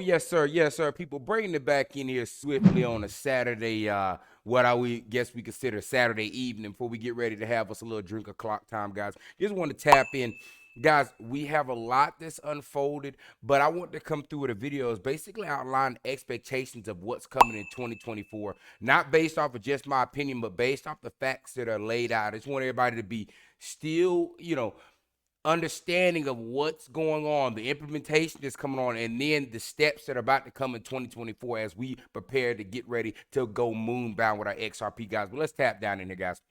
yes, sir. Yes, sir. People bringing it back in here swiftly on a Saturday, what I guess we consider Saturday evening before we get ready to have us a little drink of clock time, guys. Just want to tap in. Guys, we have a lot that's unfolded, but I want to come through with a video is basically outline expectations of what's coming in 2024, not based off of just my opinion, but based off the facts that are laid out. I just want everybody to be still, understanding of what's going on, the implementation that's coming on, and then the steps that are about to come in 2024 as we prepare to get ready to go moonbound with our XRP, guys. But let's tap down in here, guys.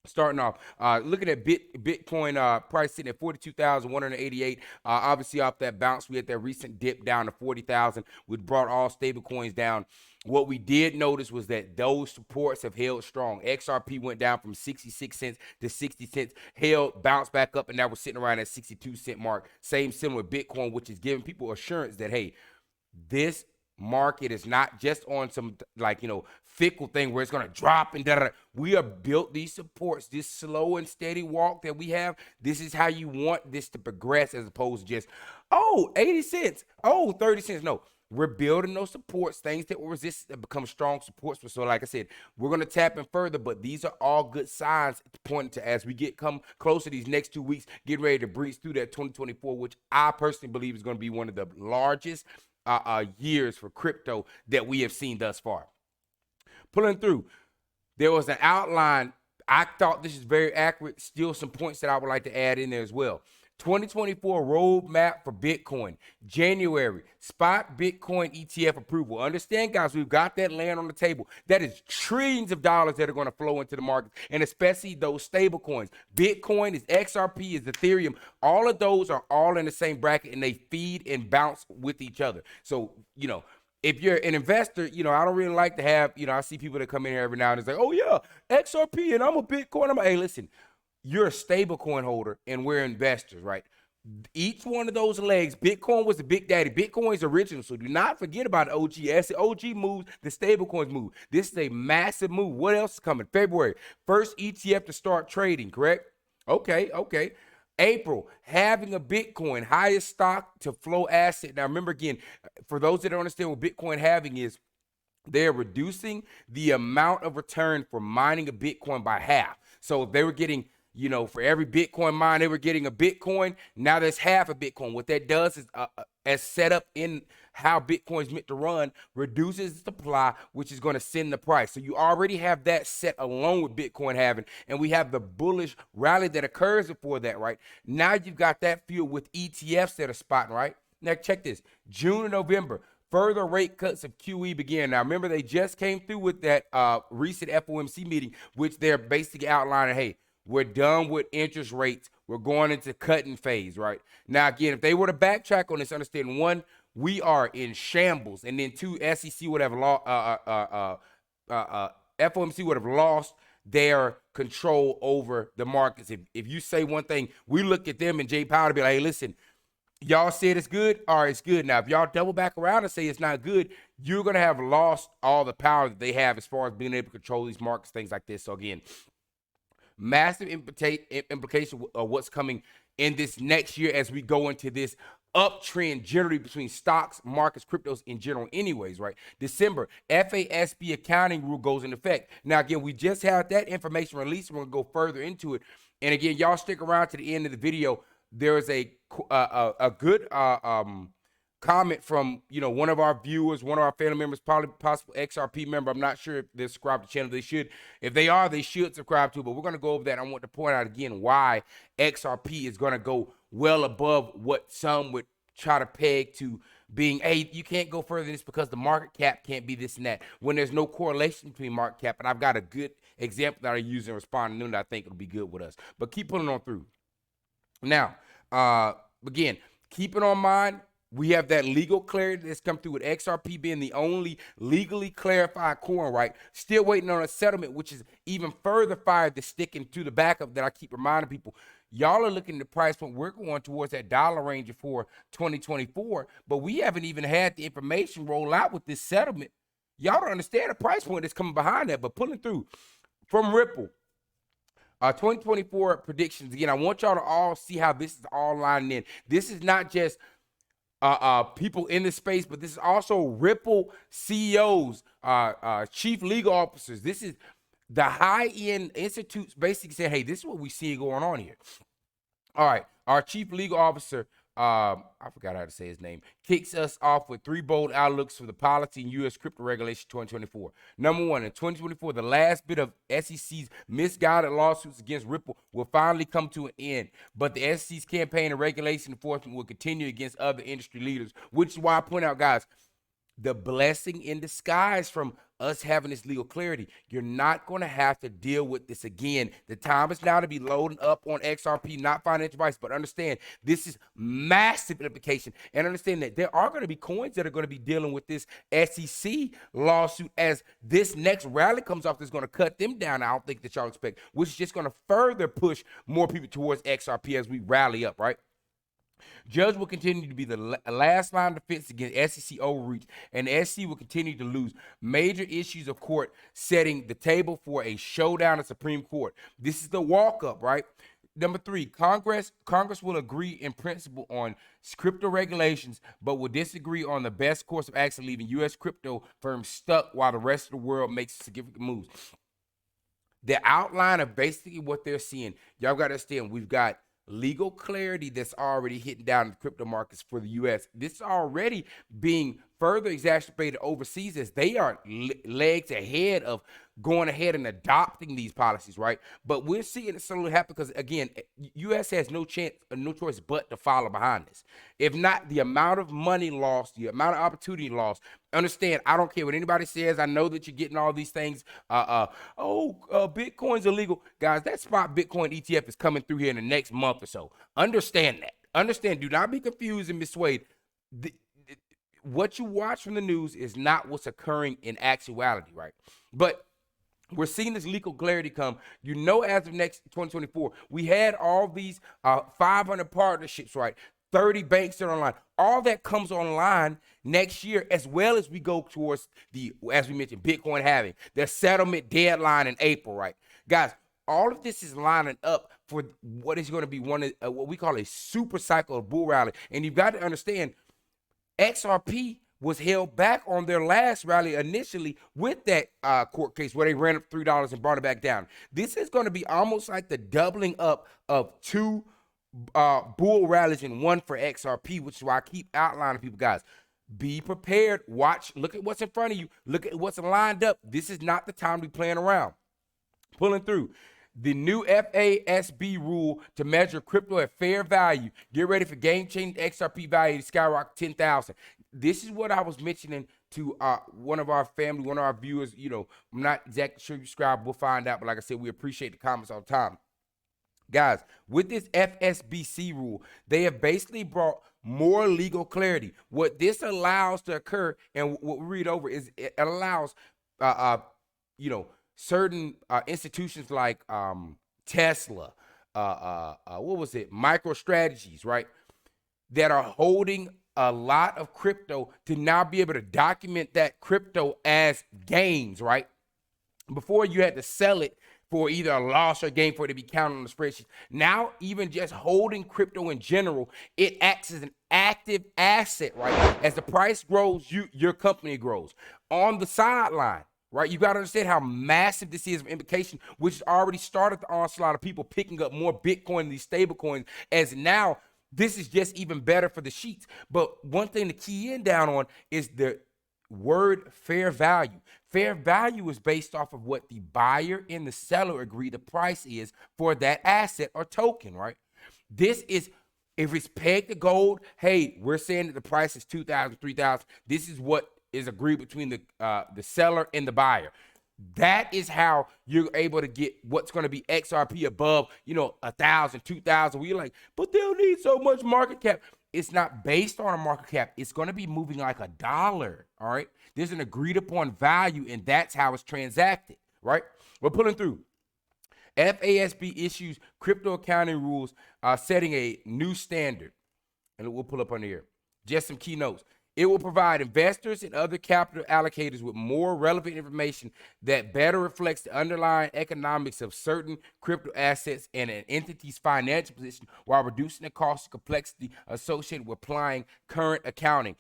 Starting off, looking at Bitcoin price sitting at 42,188. Obviously, off that bounce, we had that recent dip down to 40,000, which brought all stable coins down. What we did notice was that those supports have held strong. XRP went down from 66 cents to 60 cents, bounced back up, and now we're sitting around that 62-cent mark. Similar with Bitcoin, which is giving people assurance that, hey, this market is not just on some fickle thing where it's going to drop and da-da-da. We have built these supports, this slow and steady walk that we have. This is how you want this to progress, as opposed to just, 80 cents, 30 cents. No, we're building those supports, things that will resist that become strong supports. So like I said, we're going to tap in further, but these are all good signs pointing to, as we come closer these next 2 weeks, get ready to breeze through that 2024, which I personally believe is going to be one of the largest years for crypto that we have seen thus far. Pulling through, there was an outline. I thought this is very accurate. Still some points that I would like to add in there as well. 2024 roadmap for Bitcoin. January, spot Bitcoin ETF approval. Understand, guys, we've got that land on the table. That is trillions of dollars that are going to flow into the market, and especially those stable coins. Bitcoin is XRP, is Ethereum. All of those are all in the same bracket, and they feed and bounce with each other. So, if you're an investor, I don't really like to have, I see people that come in here every now and then say, oh yeah, XRP and I'm a Bitcoin. Hey, listen, you're a stable coin holder and we're investors, right? Each one of those legs, Bitcoin was the big daddy. Bitcoin is original, so do not forget about OG. As the OG moves, the stable coins move. This is a massive move. What else is coming? February, first ETF to start trading, correct? Okay. April, having a Bitcoin, highest stock to flow asset. Now, remember again, for those that don't understand what Bitcoin halving is, they're reducing the amount of return for mining a Bitcoin by half. So if they were getting, for every Bitcoin mine, they were getting a Bitcoin. Now there's half a Bitcoin. What that does is, as set up in how Bitcoin is meant to run, reduces the supply, which is going to send the price. So you already have that set along with Bitcoin halving, and we have the bullish rally that occurs before that, right? Now you've got that fueled with ETFs that are spotting, right? Now check this, June and November, further rate cuts of QE begin. Now remember, they just came through with that recent FOMC meeting, which they're basically outlining, hey, we're done with interest rates. We're going into cutting phase, right? Now, again, if they were to backtrack on this, understand, one, we are in shambles, and then two, SEC would have FOMC would have lost their control over the markets. If you say one thing, we look at them and Jay Powell to be like, hey, listen, y'all said it's good, all right, it's good. Now, if y'all double back around and say it's not good, you're going to have lost all the power that they have as far as being able to control these markets, things like this. So, again, massive implication of what's coming in this next year as we go into this uptrend generally between stocks, markets, cryptos in general anyways, right? December, FASB accounting rule goes into effect. Now, again, we just had that information released. We're going to go further into it. And again, y'all stick around to the end of the video. There is a good comment from one of our viewers, one of our family members, probably possible XRP member. I'm not sure if they're subscribed to the channel. They should. If they are, they should subscribe to. But we're going to go over that. I want to point out again why XRP is going to go well above what some would try to peg to being, hey, you can't go further than this because the market cap can't be this and that, when there's no correlation between market cap. And I've got a good example that I use in responding to that I think it'll be good with us. But keep pulling on through. Now, again, keep it on mind. We have that legal clarity that's come through with XRP being the only legally clarified coin, right? Still waiting on a settlement, which is even further fire to stick into the backup that I keep reminding people. Y'all are looking at the price point. We're going towards that dollar range for 2024, but we haven't even had the information roll out with this settlement. Y'all don't understand the price point that's coming behind that, but pulling through from Ripple. 2024 predictions. Again, I want y'all to all see how this is all lining in. This is not just people in the space, but this is also Ripple CEOs, chief legal officers. This is the high-end institutes basically saying, hey, this is what we see going on here. All right, our chief legal officer, I forgot how to say his name, kicks us off with 3 bold outlooks for the policy in U.S. crypto regulation 2024. Number 1, in 2024, the last bit of SEC's misguided lawsuits against Ripple will finally come to an end, but the SEC's campaign and regulation enforcement will continue against other industry leaders, which is why I point out, guys, the blessing in disguise from us having this legal clarity. You're not going to have to deal with this again. The time is now to be loading up on XRP, not financial advice, but understand this is massive implication, and understand that there are going to be coins that are going to be dealing with this SEC lawsuit as this next rally comes off that's going to cut them down. I don't think that y'all expect, which is just going to further push more people towards XRP as we rally up, right? Judge will continue to be the last line of defense against SEC overreach, and the SEC will continue to lose major issues of court, setting the table for a showdown at Supreme Court. This is the walk-up, right? Number 3, Congress will agree in principle on crypto regulations, but will disagree on the best course of action, leaving U.S. crypto firms stuck while the rest of the world makes significant moves. The outline of basically what they're seeing, y'all got to understand, we've got legal clarity that's already hitting down the crypto markets for the U.S. This is already being further exacerbated overseas as they are legs ahead of going ahead and adopting these policies, right? But we're seeing it slowly happen because, again, U.S. has no choice but to follow behind this. If not, the amount of money lost, the amount of opportunity lost. Understand, I don't care what anybody says. I know that you're getting all these things. Bitcoin's illegal. Guys, that spot Bitcoin ETF is coming through here in the next month or so. Understand that. Understand, do not be confused and miswayed. What you watch from the news is not what's occurring in actuality, right? But we're seeing this legal clarity come. You know, as of next 2024, we had all these 500 partnerships, right? 30 banks that are online. All that comes online next year, as well as we go towards the, as we mentioned, Bitcoin having their settlement deadline in April, right? Guys, all of this is lining up for what is going to be one of what we call a super cycle of bull rally. And you've got to understand, XRP was held back on their last rally initially with that court case where they ran up $3 and brought it back down. This is going to be almost like the doubling up of 2 bull rallies in one for XRP, which is why I keep outlining people, guys. Be prepared. Watch. Look at what's in front of you. Look at what's lined up. This is not the time to be playing around. Pulling through. The new FASB rule to measure crypto at fair value. Get ready for game-changing XRP value to skyrocket 10,000. This is what I was mentioning to one of our family, one of our viewers. You know, I'm not exactly sure you subscribe. We'll find out. But like I said, we appreciate the comments all the time. Guys, with this FSBC rule, they have basically brought more legal clarity. What this allows to occur, and what we read over, is it allows, certain institutions like Tesla, MicroStrategies, right, that are holding a lot of crypto to now be able to document that crypto as gains, right? Before you had to sell it for either a loss or gain for it to be counted on the spreadsheet. Now, even just holding crypto in general, it acts as an active asset, right? As the price grows, your company grows. On the sideline, right? You got to understand how massive this is of implication, which has already started the onslaught of people picking up more Bitcoin in these stable coins, as now this is just even better for the sheets. But one thing to key in down on is the word fair value. Fair value is based off of what the buyer and the seller agree the price is for that asset or token, right? This is, if it's pegged to gold, hey, we're saying that the price is 2,000, 3,000. This is what is agreed between the seller and the buyer. That is how you're able to get what's going to be XRP above, 1,000, 2,000. Where you're like, but they'll need so much market cap. It's not based on a market cap. It's going to be moving like $1. All right. There's an agreed upon value, and that's how it's transacted. Right. We're pulling through. FASB issues crypto accounting rules, setting a new standard. And we'll pull up on here. Just some keynotes. It will provide investors and other capital allocators with more relevant information that better reflects the underlying economics of certain crypto assets and an entity's financial position while reducing the cost and complexity associated with applying current accounting.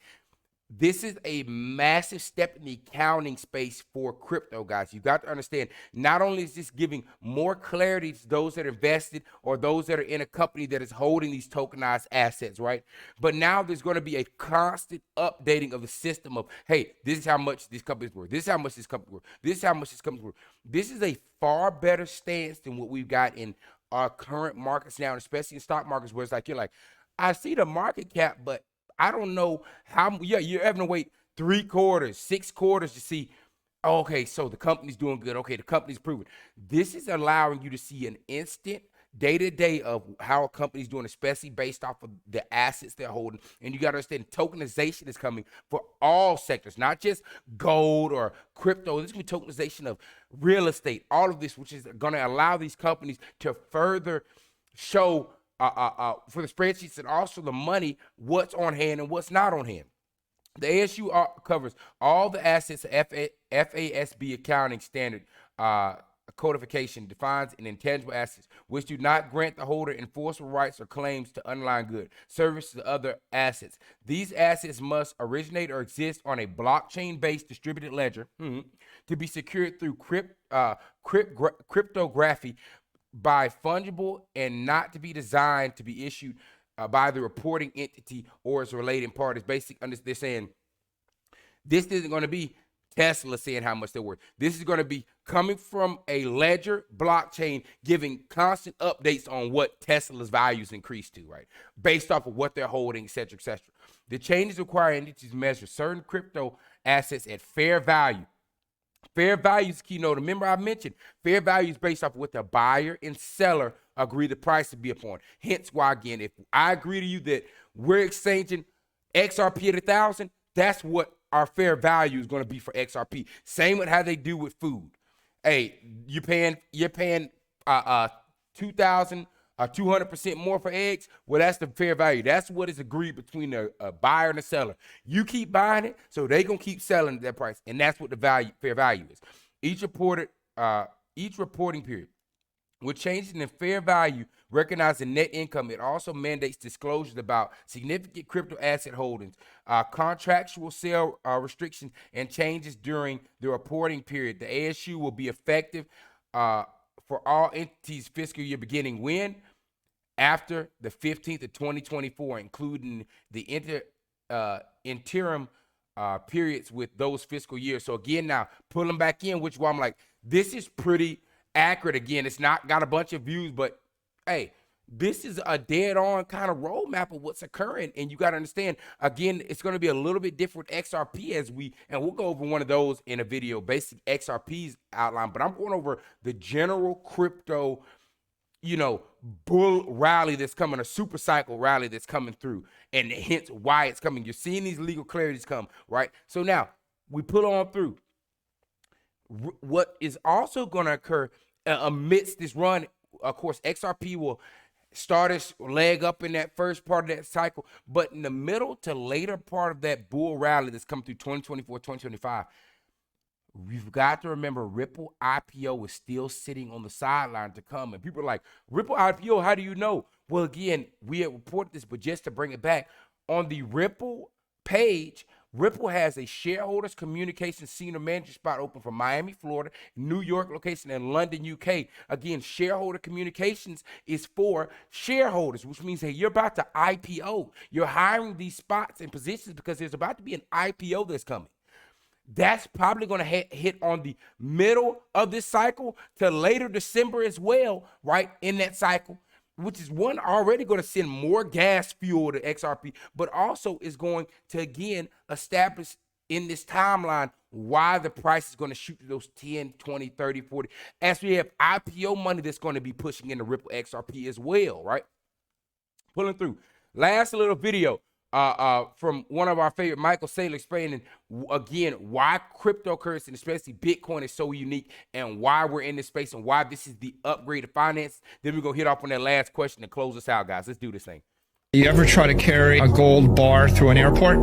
This is a massive step in the accounting space for crypto, guys. You got to understand, not only is this giving more clarity to those that are invested or those that are in a company that is holding these tokenized assets, right? But now there's going to be a constant updating of the system of, hey, this is how much this company's worth. This is how much this company worth. This is how much this company's worth. This is a far better stance than what we've got in our current markets now, especially in stock markets, where it's like, you're like, I see the market cap, but I don't know how, you're having to wait 3 quarters, 6 quarters to see, okay, so the company's doing good. Okay, the company's proven. This is allowing you to see an instant day-to-day of how a company's doing, especially based off of the assets they're holding. And you got to understand, tokenization is coming for all sectors, not just gold or crypto. This is tokenization of real estate, all of this, which is going to allow these companies to further show for the spreadsheets and also the money, what's on hand and what's not on hand. The ASU covers all the assets of FASB accounting standard codification defines an intangible assets which do not grant the holder enforceable rights or claims to underlying good, services, or other assets. These assets must originate or exist on a blockchain-based distributed ledger to be secured through cryptography by fungible and not to be designed to be issued by the reporting entity or its related parties. Basically, they're saying this isn't going to be Tesla saying how much they're worth. This is going to be coming from a ledger blockchain giving constant updates on what Tesla's values increase to, right? Based off of what they're holding, et cetera, et cetera. The changes require entities to measure certain crypto assets at fair value. Fair value is keynote. Remember, I mentioned fair value is based off of what the buyer and seller agree the price to be upon. Hence why, again, if I agree to you that we're exchanging XRP at 1,000, that's what our fair value is going to be for XRP. Same with how they do with food. Hey, you're paying 2,000 200% more for eggs. Well, that's the fair value. That's what is agreed between a buyer and a seller. You keep buying it, so they gonna keep selling at that price, and that's what the fair value is. Each reporting period, with changes in fair value, recognizing net income, it also mandates disclosures about significant crypto asset holdings, contractual sale restrictions, and changes during the reporting period. The ASU will be effective for all entities fiscal year beginning when? After the 15th of 2024, including the interim periods with those fiscal years. So again, now pull them back in, which one I'm like, this is pretty accurate. Again, it's not got a bunch of views, but hey, this is a dead-on kind of roadmap of what's occurring, and you got to understand. Again, it's going to be a little bit different XRP and we'll go over one of those in a video, basic XRP's outline. But I'm going over the general crypto, bull rally that's coming, a super cycle rally that's coming through, and hence why it's coming. You're seeing these legal clarities come, right? So now we pull on through. What is also going to occur amidst this run, of course, XRP will start its leg up in that first part of that cycle, but in the middle to later part of that bull rally that's coming through 2024, 2025, we've got to remember Ripple IPO is still sitting on the sideline to come. And people are like, Ripple IPO, how do you know? Well, again, we have reported this, but just to bring it back, on the Ripple page, Ripple has a shareholders communications senior manager spot open for Miami, Florida, New York location, and London, UK. Again, shareholder communications is for shareholders, which means that you're about to IPO. You're hiring these spots and positions because there's about to be an IPO that's coming. That's probably going to hit on the middle of this cycle to later December as well, right, in that cycle, which is one already going to send more gas fuel to XRP, but also is going to, again, establish in this timeline why the price is going to shoot to those 10, 20, 30, 40, as we have IPO money that's going to be pushing into Ripple XRP as well, right? Pulling through. Last little video from one of our favorite, Michael Saylor, explaining, again, why cryptocurrency, and especially Bitcoin, is so unique and why we're in this space and why this is the upgrade of finance. Then we're going to hit off on that last question to close us out, guys. Let's do this thing. You ever try to carry a gold bar through an airport?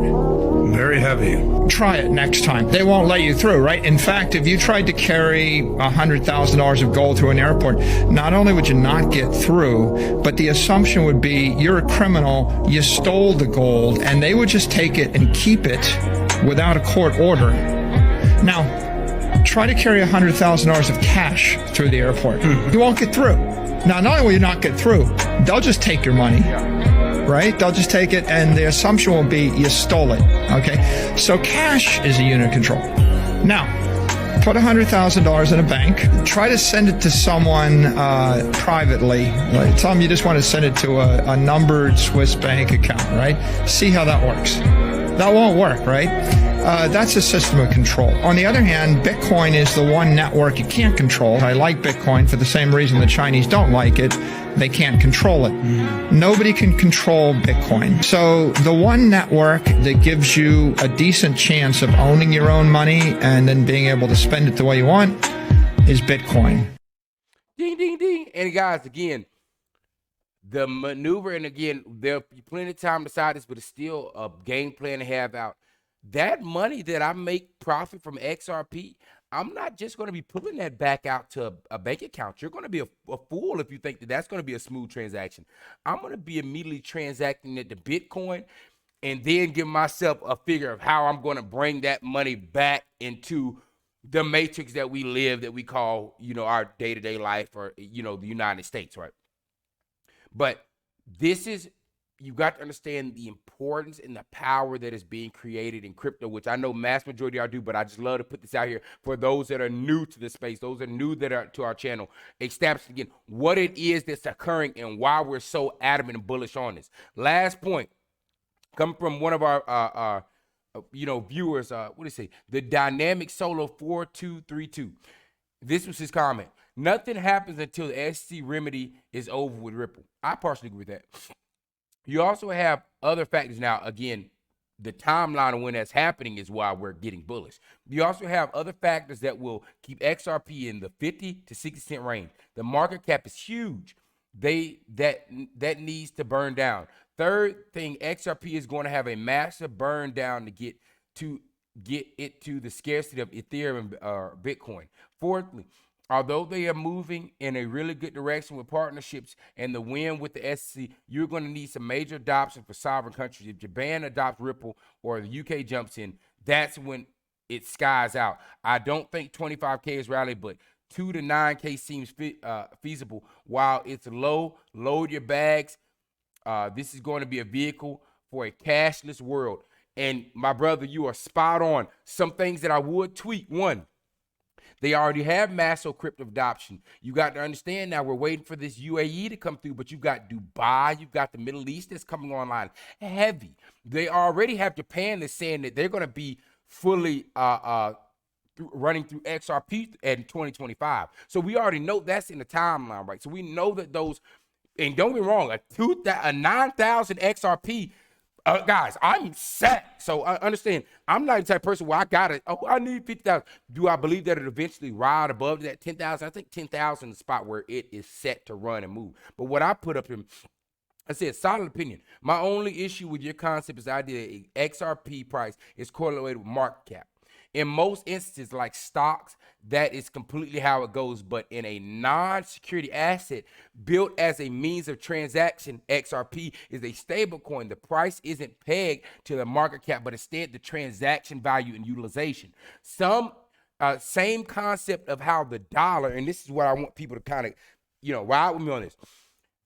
Very heavy. Try it next time. They won't let you through, right? In fact, if you tried to carry $100,000 of gold through an airport, not only would you not get through, but the assumption would be you're a criminal, you stole the gold, and they would just take it and keep it without a court order. Now, try to carry $100,000 of cash through the airport. You won't get through. Now, not only will you not get through, they'll just take your money. Right? They'll just take it, and the assumption will be you stole it. Okay? So cash is a unit of control. Now, put $100,000 in a bank. Try to send it to someone privately. Like, tell them you just want to send it to a numbered Swiss bank account, right? See how that works. That won't work, right? That's a system of control. On the other hand, Bitcoin is the one network you can't control. I like Bitcoin for the same reason the Chinese don't like it. They can't control it. Nobody can control Bitcoin. So the one network that gives you a decent chance of owning your own money and then being able to spend it the way you want is Bitcoin. Ding, ding, ding. And guys, again, the maneuver, and again, there'll be plenty of time to decide this, but it's still a game plan to have out. That money that I make profit from XRP, I'm not just going to be pulling that back out to a bank account. You're going to be a fool if you think that that's going to be a smooth transaction. I'm going to be immediately transacting it to Bitcoin and then give myself a figure of how I'm going to bring that money back into the matrix that we live, that we call, our day-to-day life, or, the United States, right? But this is, you got to understand the importance and the power that is being created in crypto, which I know mass majority of y'all do, but I just love to put this out here for those that are new to the space, those that are new that are to our channel, establish again what it is that's occurring and why we're so adamant and bullish on this. Last point, coming from one of our viewers, what do you say? The Dynamic Solo 4232. This was his comment. Nothing happens until the SEC remedy is over with Ripple. I partially agree with that. You also have other factors. Now, again, the timeline of when that's happening is why we're getting bullish. You also have other factors that will keep XRP in the 50 to 60 cent range. The market cap is huge. That needs to burn down. Third thing, XRP is going to have a massive burn down to get it to the scarcity of Ethereum or Bitcoin. Fourthly, although they are moving in a really good direction with partnerships and the win with the SEC, you're going to need some major adoption for sovereign countries. If Japan adopts Ripple or the UK jumps in, that's when it skies out. I don't think 25K is rally, but 2 to 9K seems feasible. While it's low, load your bags. This is going to be a vehicle for a cashless world. And my brother, you are spot on. Some things that I would tweet. One, they already have massive crypto adoption. You got to understand now we're waiting for this UAE to come through, but you've got Dubai, you've got the Middle East that's coming online heavy. They already have Japan that's saying that they're going to be fully running through XRP in 2025. So we already know that's in the timeline, right? So we know that those, and don't get me wrong, a 9,000 XRP, guys, I'm set. So I understand. I'm not the type of person where I need 50,000. Do I believe that it eventually ride above that 10,000? I think 10,000 is the spot where it is set to run and move. But what I put up here, I said, solid opinion. My only issue with your concept is the idea that XRP price is correlated with market cap. In most instances, like stocks, that is completely how it goes. But in a non-security asset built as a means of transaction, XRP is a stable coin. The price isn't pegged to the market cap, but instead the transaction value and utilization. Same concept of how the dollar, and this is what I want people to kind of, ride with me on this.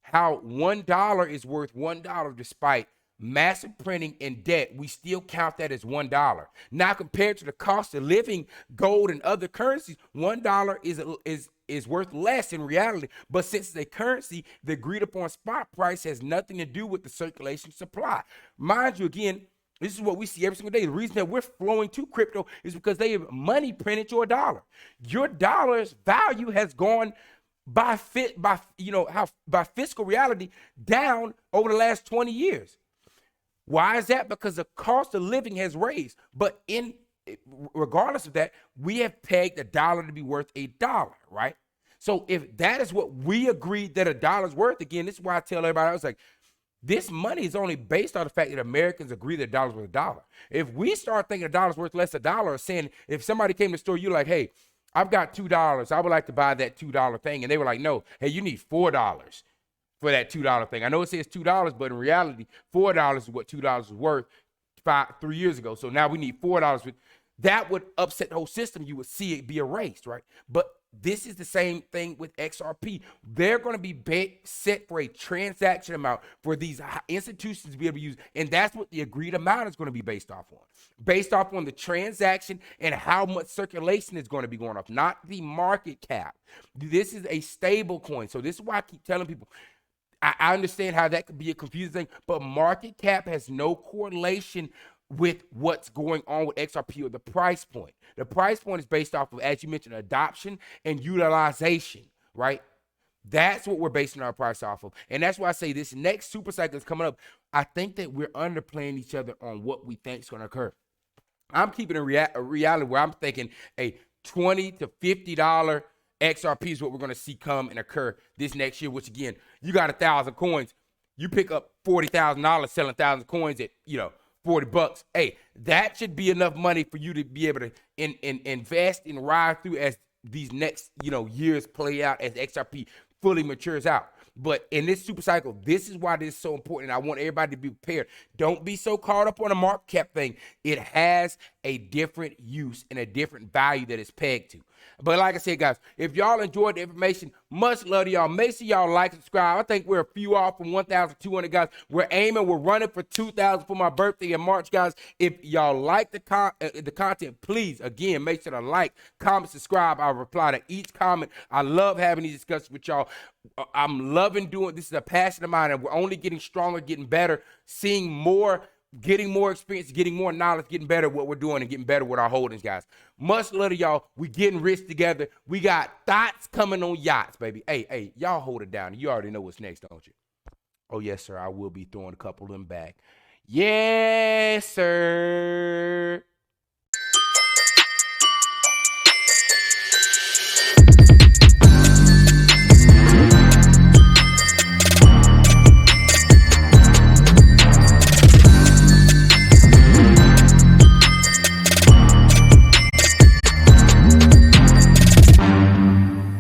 How $1 is worth $1 despite massive printing and debt, we still count that as $1. Now, compared to the cost of living, gold and other currencies, $1 is worth less in reality. But since it's a currency, the agreed upon spot price has nothing to do with the circulation supply. Mind you, again, this is what we see every single day. The reason that we're flowing to crypto is because they have money printed your dollar. Your dollar's value has gone by fiscal reality down over the last 20 years. Why is that? Because the cost of living has raised. But regardless of that, we have pegged $1 to be worth $1, right? So if that is what we agreed that $1 is worth, again, this is why I tell everybody, I was like, This money is only based on the fact that Americans agree that a dollar's worth a dollar. If we start thinking a dollar's worth less than a dollar, or saying if somebody came to the store, you're like, hey, I've got $2. I would like to buy that $2 thing. And they were like, no, hey, you need $4 for that $2 thing. I know it says $2, but in reality, $4 is what $2 is worth 3 years ago. So now we need $4. That would upset the whole system. You would see it be erased, right? But this is the same thing with XRP. They're going to be set for a transaction amount for these institutions to be able to use. And that's what the agreed amount is going to be based off on the transaction and how much circulation is going to be going off, not the market cap. This is a stable coin. So this is why I keep telling people, I understand how that could be a confusing thing, but market cap has no correlation with what's going on with XRP or the price point. The price point is based off of, as you mentioned, adoption and utilization, right? That's what we're basing our price off of. And that's why I say this next super cycle is coming up. I think that we're underplaying each other on what we think is going to occur. I'm keeping a reality where I'm thinking a $20 to $50 XRP is what we're going to see come and occur this next year, which again, you got 1,000 coins. You pick up $40,000 selling 1,000 coins at, $40. Hey, that should be enough money for you to be able to invest and ride through as these next, years play out, as XRP fully matures out. But in this super cycle, this is why this is so important. I want everybody to be prepared. Don't be so caught up on a market cap thing. It has a different use and a different value that it's pegged to. But like I said, guys, if y'all enjoyed the information, much love to y'all. Make sure y'all like, subscribe. I think we're a few off from 1,200, guys. We're running for 2,000 for my birthday in March, guys. If y'all like the content, please, again, make sure to like, comment, subscribe. I'll reply to each comment. I love having these discussions with y'all. I'm loving doing this. Is a passion of mine, and we're only getting stronger, getting better, seeing more, getting more experience, getting more knowledge, getting better at what we're doing, and getting better with our holdings, guys. Much love to y'all. We getting rich together. We got thoughts coming on yachts, baby. Hey, y'all hold it down. You already know what's next, don't you? Oh, yes, sir. I will be throwing a couple of them back. Yes, sir.